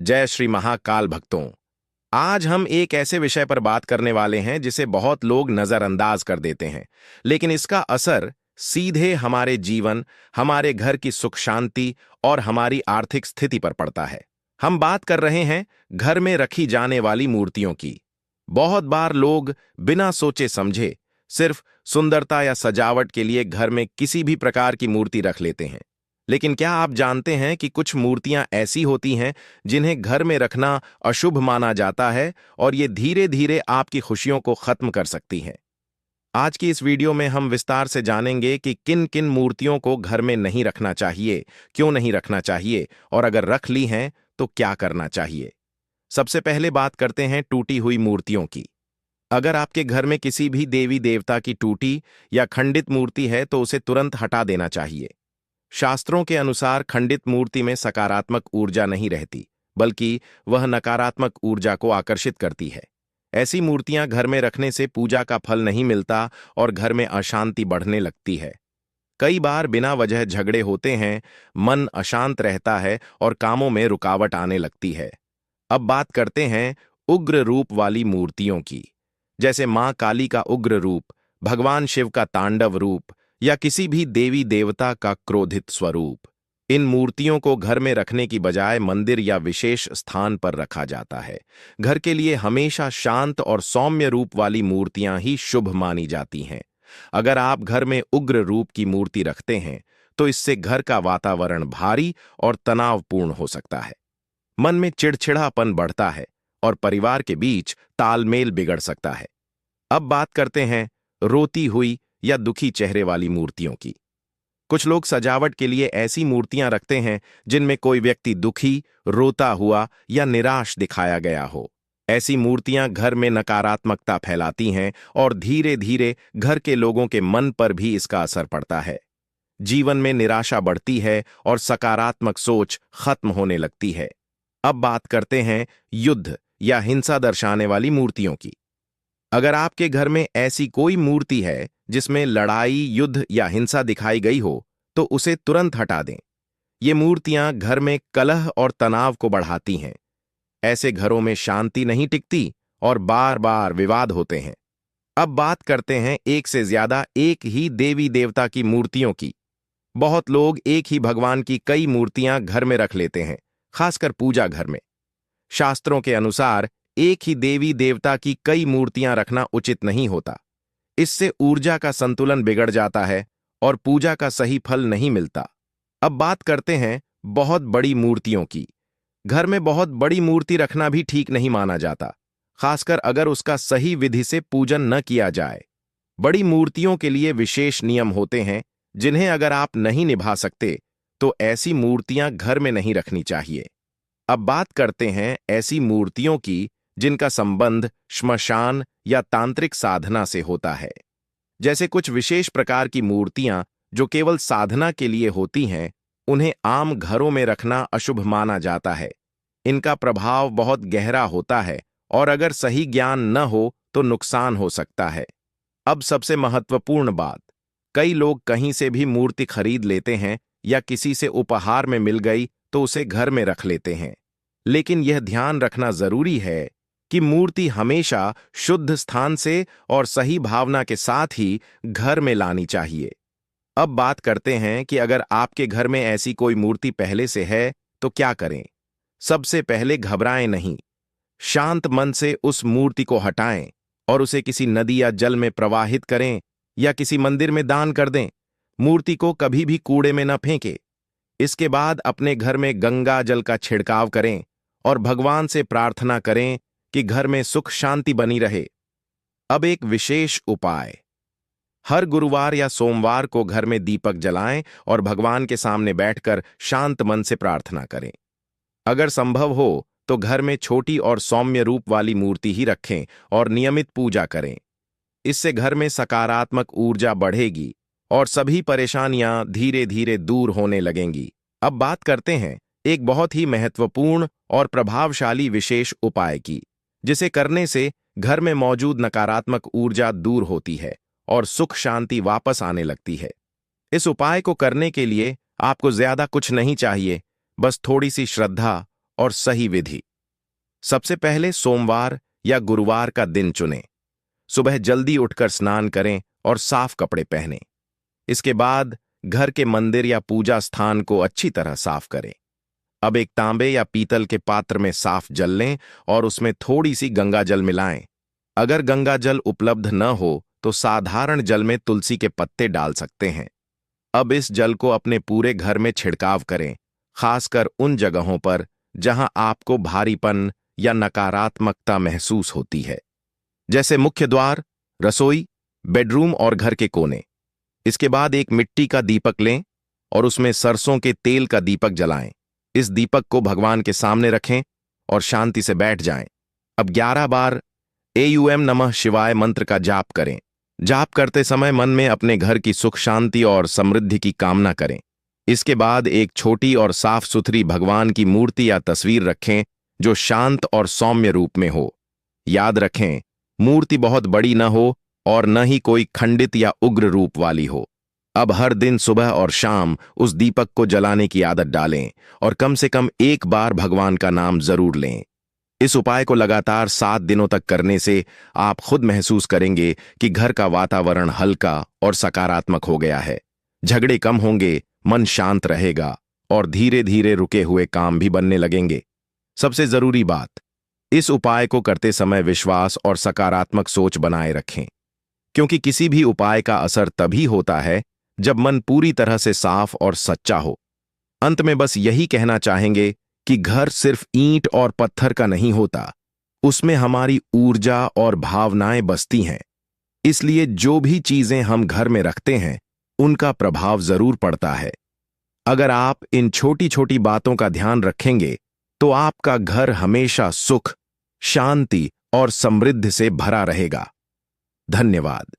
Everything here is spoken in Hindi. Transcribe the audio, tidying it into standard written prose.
जय श्री महाकाल भक्तों। आज हम एक ऐसे विषय पर बात करने वाले हैं जिसे बहुत लोग नजरअंदाज कर देते हैं, लेकिन इसका असर सीधे हमारे जीवन, हमारे घर की सुख शांति और हमारी आर्थिक स्थिति पर पड़ता है। हम बात कर रहे हैं घर में रखी जाने वाली मूर्तियों की। बहुत बार लोग बिना सोचे समझे सिर्फ सुंदरता या सजावट के लिए घर में किसी भी प्रकार की मूर्ति रख लेते हैं। लेकिन क्या आप जानते हैं कि कुछ मूर्तियां ऐसी होती हैं जिन्हें घर में रखना अशुभ माना जाता है और ये धीरे धीरे आपकी खुशियों को खत्म कर सकती हैं। आज की इस वीडियो में हम विस्तार से जानेंगे कि किन किन मूर्तियों को घर में नहीं रखना चाहिए, क्यों नहीं रखना चाहिए और अगर रख ली हैं तो क्या करना चाहिए। सबसे पहले बात करते हैं टूटी हुई मूर्तियों की। अगर आपके घर में किसी भी देवी देवता की टूटी या खंडित मूर्ति है तो उसे तुरंत हटा देना चाहिए। शास्त्रों के अनुसार खंडित मूर्ति में सकारात्मक ऊर्जा नहीं रहती, बल्कि वह नकारात्मक ऊर्जा को आकर्षित करती है। ऐसी मूर्तियां घर में रखने से पूजा का फल नहीं मिलता और घर में अशांति बढ़ने लगती है। कई बार बिना वजह झगड़े होते हैं, मन अशांत रहता है और कामों में रुकावट आने लगती है। अब बात करते हैं उग्र रूप वाली मूर्तियों की, जैसे मां काली का उग्र रूप, भगवान शिव का तांडव रूप या किसी भी देवी देवता का क्रोधित स्वरूप। इन मूर्तियों को घर में रखने की बजाय मंदिर या विशेष स्थान पर रखा जाता है। घर के लिए हमेशा शांत और सौम्य रूप वाली मूर्तियां ही शुभ मानी जाती हैं। अगर आप घर में उग्र रूप की मूर्ति रखते हैं तो इससे घर का वातावरण भारी और तनावपूर्ण हो सकता है। मन में चिड़चिड़ापन बढ़ता है और परिवार के बीच तालमेल बिगड़ सकता है। अब बात करते हैं रोती हुई या दुखी चेहरे वाली मूर्तियों की। कुछ लोग सजावट के लिए ऐसी मूर्तियां रखते हैं जिनमें कोई व्यक्ति दुखी, रोता हुआ या निराश दिखाया गया हो। ऐसी मूर्तियां घर में नकारात्मकता फैलाती हैं और धीरे धीरे घर के लोगों के मन पर भी इसका असर पड़ता है। जीवन में निराशा बढ़ती है और सकारात्मक सोच खत्म होने लगती है। अब बात करते हैं युद्ध या हिंसा दर्शाने वाली मूर्तियों की। अगर आपके घर में ऐसी कोई मूर्ति है जिसमें लड़ाई, युद्ध या हिंसा दिखाई गई हो तो उसे तुरंत हटा दें। ये मूर्तियां घर में कलह और तनाव को बढ़ाती हैं। ऐसे घरों में शांति नहीं टिकती और बार बार विवाद होते हैं। अब बात करते हैं एक से ज्यादा एक ही देवी देवता की मूर्तियों की। बहुत लोग एक ही भगवान की कई मूर्तियां घर में रख लेते हैं, खासकर पूजा घर में। शास्त्रों के अनुसार एक ही देवी देवता की कई मूर्तियां रखना उचित नहीं होता। इससे ऊर्जा का संतुलन बिगड़ जाता है और पूजा का सही फल नहीं मिलता। अब बात करते हैं बहुत बड़ी मूर्तियों की। घर में बहुत बड़ी मूर्ति रखना भी ठीक नहीं माना जाता, खासकर अगर उसका सही विधि से पूजन न किया जाए। बड़ी मूर्तियों के लिए विशेष नियम होते हैं जिन्हें अगर आप नहीं निभा सकते तो ऐसी मूर्तियां घर में नहीं रखनी चाहिए। अब बात करते हैं ऐसी मूर्तियों की जिनका संबंध श्मशान या तांत्रिक साधना से होता है। जैसे कुछ विशेष प्रकार की मूर्तियां जो केवल साधना के लिए होती हैं, उन्हें आम घरों में रखना अशुभ माना जाता है। इनका प्रभाव बहुत गहरा होता है और अगर सही ज्ञान न हो तो नुकसान हो सकता है। अब सबसे महत्वपूर्ण बात, कई लोग कहीं से भी मूर्ति खरीद लेते हैं या किसी से उपहार में मिल गई तो उसे घर में रख लेते हैं। लेकिन यह ध्यान रखना जरूरी है कि मूर्ति हमेशा शुद्ध स्थान से और सही भावना के साथ ही घर में लानी चाहिए। अब बात करते हैं कि अगर आपके घर में ऐसी कोई मूर्ति पहले से है तो क्या करें। सबसे पहले घबराएं नहीं। शांत मन से उस मूर्ति को हटाएं और उसे किसी नदी या जल में प्रवाहित करें या किसी मंदिर में दान कर दें। मूर्ति को कभी भी कूड़े में न फेंकें। इसके बाद अपने घर में गंगा जल का छिड़काव करें और भगवान से प्रार्थना करें कि घर में सुख शांति बनी रहे। अब एक विशेष उपाय, हर गुरुवार या सोमवार को घर में दीपक जलाएं और भगवान के सामने बैठकर शांत मन से प्रार्थना करें। अगर संभव हो तो घर में छोटी और सौम्य रूप वाली मूर्ति ही रखें और नियमित पूजा करें। इससे घर में सकारात्मक ऊर्जा बढ़ेगी और सभी परेशानियां धीरे धीरे दूर होने लगेंगी। अब बात करते हैं एक बहुत ही महत्वपूर्ण और प्रभावशाली विशेष उपाय की, जिसे करने से घर में मौजूद नकारात्मक ऊर्जा दूर होती है और सुख शांति वापस आने लगती है। इस उपाय को करने के लिए आपको ज्यादा कुछ नहीं चाहिए, बस थोड़ी सी श्रद्धा और सही विधि। सबसे पहले सोमवार या गुरुवार का दिन चुनें। सुबह जल्दी उठकर स्नान करें और साफ कपड़े पहनें। इसके बाद घर के मंदिर या पूजा स्थान को अच्छी तरह साफ करें। अब एक तांबे या पीतल के पात्र में साफ जल लें और उसमें थोड़ी सी गंगा जल मिलाएं। अगर गंगा जल उपलब्ध न हो तो साधारण जल में तुलसी के पत्ते डाल सकते हैं। अब इस जल को अपने पूरे घर में छिड़काव करें, खासकर उन जगहों पर जहां आपको भारीपन या नकारात्मकता महसूस होती है, जैसे मुख्य द्वार, रसोई, बेडरूम और घर के कोने। इसके बाद एक मिट्टी का दीपक लें और उसमें सरसों के तेल का दीपक जलाएं। इस दीपक को भगवान के सामने रखें और शांति से बैठ जाएं। अब 11 बार एयूएम नमः शिवाय मंत्र का जाप करें। जाप करते समय मन में अपने घर की सुख शांति और समृद्धि की कामना करें। इसके बाद एक छोटी और साफ सुथरी भगवान की मूर्ति या तस्वीर रखें जो शांत और सौम्य रूप में हो। याद रखें, मूर्ति बहुत बड़ी न हो और न ही कोई खंडित या उग्र रूप वाली हो। अब हर दिन सुबह और शाम उस दीपक को जलाने की आदत डालें और कम से कम एक बार भगवान का नाम जरूर लें। इस उपाय को लगातार 7 दिनों तक करने से आप खुद महसूस करेंगे कि घर का वातावरण हल्का और सकारात्मक हो गया है। झगड़े कम होंगे, मन शांत रहेगा और धीरे धीरे रुके हुए काम भी बनने लगेंगे। सबसे जरूरी बात, इस उपाय को करते समय विश्वास और सकारात्मक सोच बनाए रखें, क्योंकि किसी भी उपाय का असर तभी होता है जब मन पूरी तरह से साफ और सच्चा हो। अंत में बस यही कहना चाहेंगे कि घर सिर्फ ईंट और पत्थर का नहीं होता, उसमें हमारी ऊर्जा और भावनाएं बसती हैं। इसलिए जो भी चीजें हम घर में रखते हैं उनका प्रभाव जरूर पड़ता है। अगर आप इन छोटी छोटी बातों का ध्यान रखेंगे तो आपका घर हमेशा सुख, शांति और समृद्धि से भरा रहेगा। धन्यवाद।